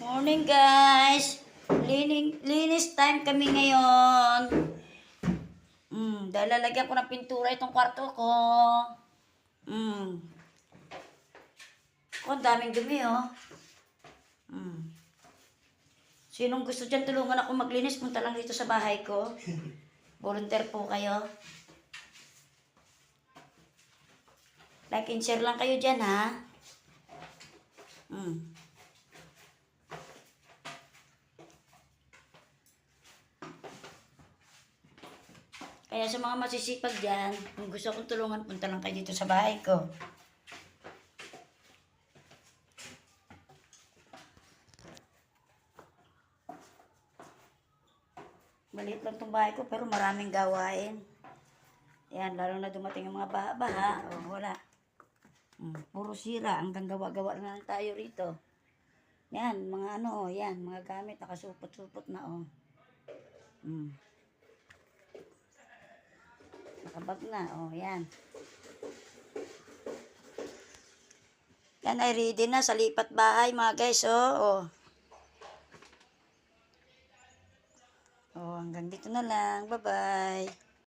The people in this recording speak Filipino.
Morning guys! Linis time kami ngayon. Dahil lalagyan ko ng pintura itong kwarto ko. Ang daming dumi oh. Sinong gusto dyan tulungan ako maglinis, punta lang dito sa bahay ko. Volunteer po kayo. Like and share lang kayo dyan ha. Kaya sa mga masisipag dyan, kung gusto kong tulungan, punta lang kayo dito sa bahay ko. Maliit lang itong bahay ko, pero maraming gawain. Yan, lalo na dumating yung mga baha-baha. Wala. Puro sira. Hanggang gawa-gawa na lang tayo rito. Yan, mga yan, mga gamit. Nakasupot-supot na Nakabag na, yan. Yan ay ready na sa lipat bahay mga guys, hanggang dito na lang. Bye-bye.